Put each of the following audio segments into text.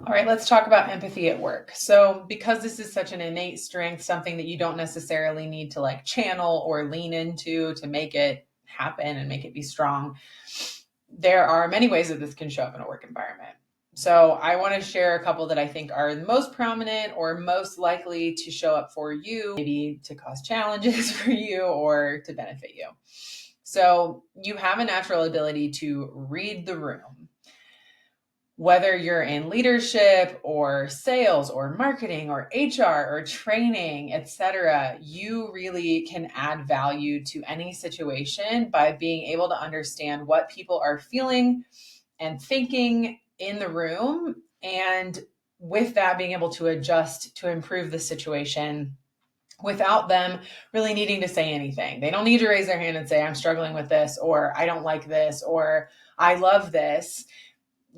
All right, let's talk about empathy at work. So, because this is such an innate strength, something that you don't necessarily need to like channel or lean into to make it happen and make it be strong, there are many ways that this can show up in a work environment. So, I want to share a couple that I think are the most prominent or most likely to show up for you, maybe to cause challenges for you or to benefit you. So, you have a natural ability to read the room. Whether you're in leadership or sales or marketing or HR or training, etc., you really can add value to any situation by being able to understand what people are feeling and thinking in the room. And with that, being able to adjust to improve the situation without them really needing to say anything. They don't need to raise their hand and say, I'm struggling with this, or I don't like this, or I love this.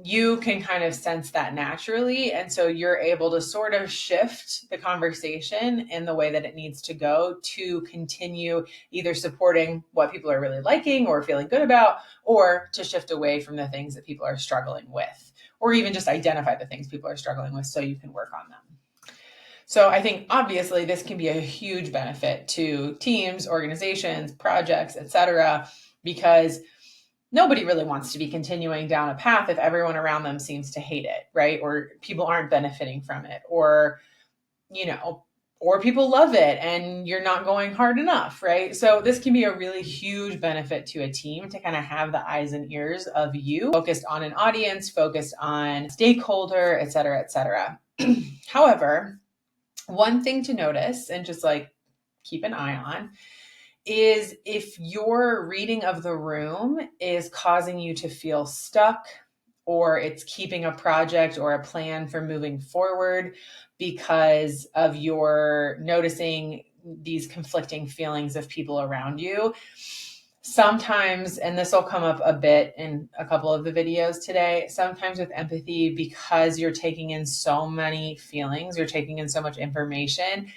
You can kind of sense that naturally. And so you're able to sort of shift the conversation in the way that it needs to go to continue either supporting what people are really liking or feeling good about, or to shift away from the things that people are struggling with, or even just identify the things people are struggling with so you can work on them. So I think obviously this can be a huge benefit to teams, organizations, projects, etc., because nobody really wants to be continuing down a path if everyone around them seems to hate it, right? Or people aren't benefiting from it, or, or people love it and you're not going hard enough, right? So this can be a really huge benefit to a team to kind of have the eyes and ears of you focused on an audience, focused on stakeholder, et cetera, et cetera. However, one thing to notice and just like keep an eye on is if your reading of the room is causing you to feel stuck, or it's keeping a project or a plan from moving forward because of your noticing these conflicting feelings of people around you. Sometimes, and this will come up a bit in a couple of the videos today, sometimes with empathy, because you're taking in so many feelings, you're taking in so much information,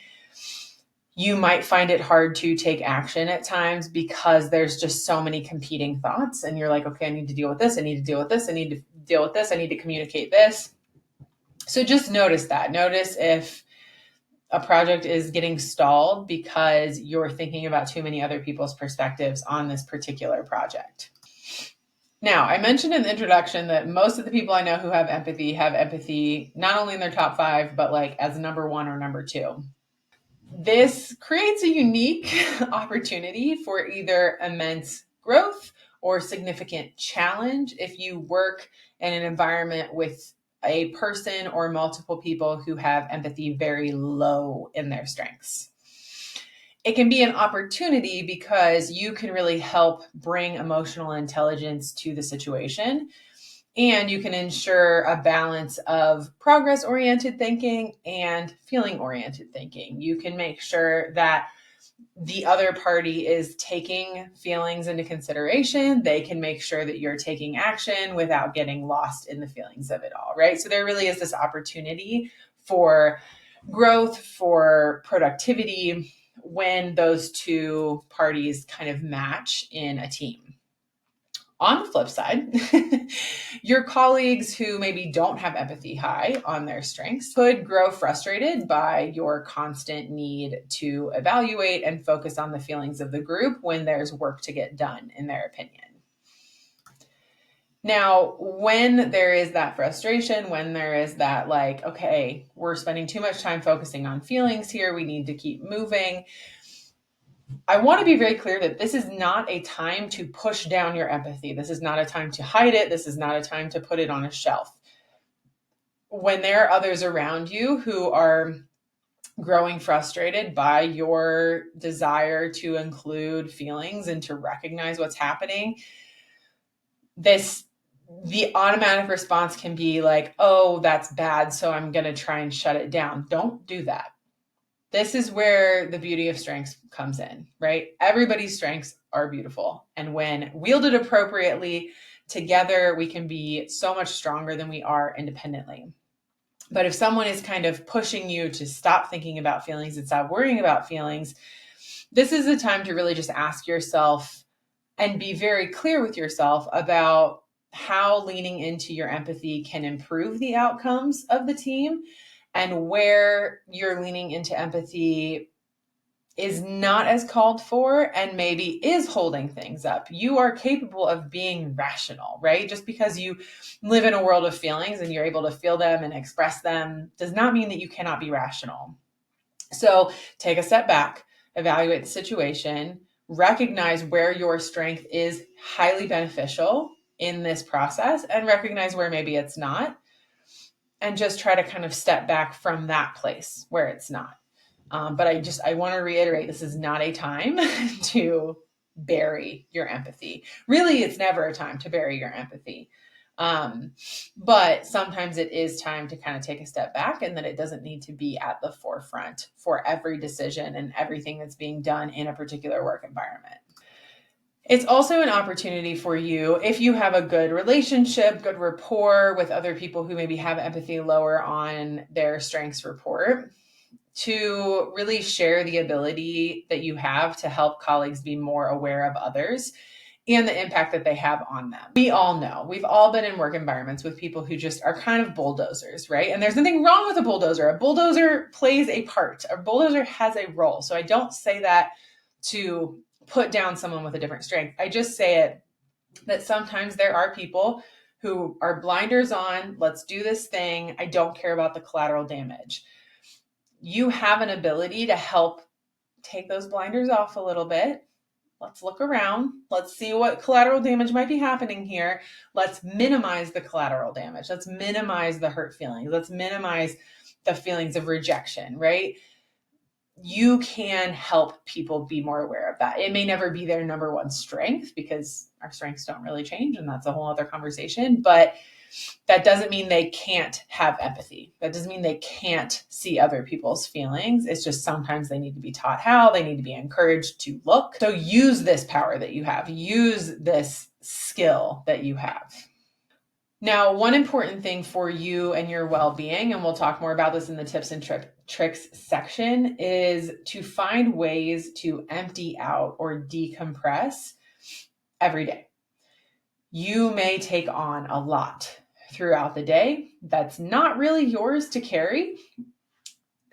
you might find it hard to take action at times because there's just so many competing thoughts. And you're like, okay, I need to deal with this. I need to deal with this. I need to deal with this. I need to communicate this. So just notice that. Notice if a project is getting stalled because you're thinking about too many other people's perspectives on this particular project. Now, I mentioned in the introduction that most of the people I know who have empathy not only in their top 5, but like as number 1 or number 2. This creates a unique opportunity for either immense growth or significant challenge if you work in an environment with a person or multiple people who have empathy very low in their strengths. It can be an opportunity because you can really help bring emotional intelligence to the situation. And you can ensure a balance of progress-oriented thinking and feeling-oriented thinking. You can make sure that the other party is taking feelings into consideration. They can make sure that you're taking action without getting lost in the feelings of it all, right? So there really is this opportunity for growth, for productivity, when those two parties kind of match in a team. On the flip side, your colleagues who maybe don't have empathy high on their strengths could grow frustrated by your constant need to evaluate and focus on the feelings of the group when there's work to get done, in their opinion. Now, when there is that frustration, when there is that like, okay, we're spending too much time focusing on feelings here, we need to keep moving, I want to be very clear that this is not a time to push down your empathy. This is not a time to hide it. This is not a time to put it on a shelf. When there are others around you who are growing frustrated by your desire to include feelings and to recognize what's happening, the automatic response can be like, oh, that's bad, so I'm going to try and shut it down. Don't do that. This is where the beauty of strengths comes in, right? Everybody's strengths are beautiful. And when wielded appropriately, together, we can be so much stronger than we are independently. But if someone is kind of pushing you to stop thinking about feelings and stop worrying about feelings, this is the time to really just ask yourself and be very clear with yourself about how leaning into your empathy can improve the outcomes of the team, and where you're leaning into empathy is not as called for and maybe is holding things up. You are capable of being rational, right? Just because you live in a world of feelings and you're able to feel them and express them does not mean that you cannot be rational. So take a step back, evaluate the situation, recognize where your strength is highly beneficial in this process, and recognize where maybe it's not, and just try to kind of step back from that place where it's not. But I want to reiterate, this is not a time to bury your empathy. Really, it's never a time to bury your empathy. But sometimes it is time to kind of take a step back, and that it doesn't need to be at the forefront for every decision and everything that's being done in a particular work environment. It's also an opportunity for you, if you have a good relationship, good rapport with other people who maybe have empathy lower on their strengths report, to really share the ability that you have to help colleagues be more aware of others and the impact that they have on them. We all know, we've all been in work environments with people who just are kind of bulldozers, right? And there's nothing wrong with a bulldozer. A bulldozer plays a part. A bulldozer has a role. So I don't say that to put down someone with a different strength. I just say it that sometimes there are people who are blinders on, let's do this thing, I don't care about the collateral damage. You have an ability to help take those blinders off a little bit. Let's look around. Let's see what collateral damage might be happening here. Let's minimize the collateral damage. Let's minimize the hurt feelings. Let's minimize the feelings of rejection, right? You can help people be more aware of that. It may never be their number one strength, because our strengths don't really change, and that's a whole other conversation. But that doesn't mean they can't have empathy. That doesn't mean they can't see other people's feelings. It's just sometimes they need to be taught how, they need to be encouraged to look. So use this power that you have, use this skill that you have. Now, one important thing for you and your well-being, and we'll talk more about this in the tips and tricks section, is to find ways to empty out or decompress every day. You may take on a lot throughout the day that's not really yours to carry.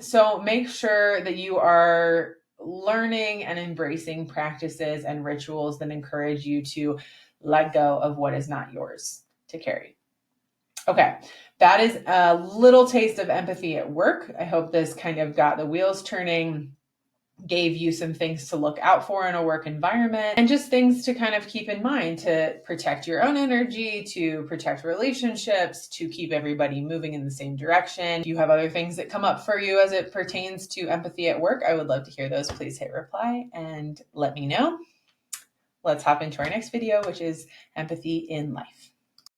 So make sure that you are learning and embracing practices and rituals that encourage you to let go of what is not yours to carry. Okay, that is a little taste of empathy at work. I hope this kind of got the wheels turning, gave you some things to look out for in a work environment, and just things to kind of keep in mind to protect your own energy, to protect relationships, to keep everybody moving in the same direction. If you have other things that come up for you as it pertains to empathy at work, I would love to hear those. Please hit reply and let me know. Let's hop into our next video, which is empathy in life.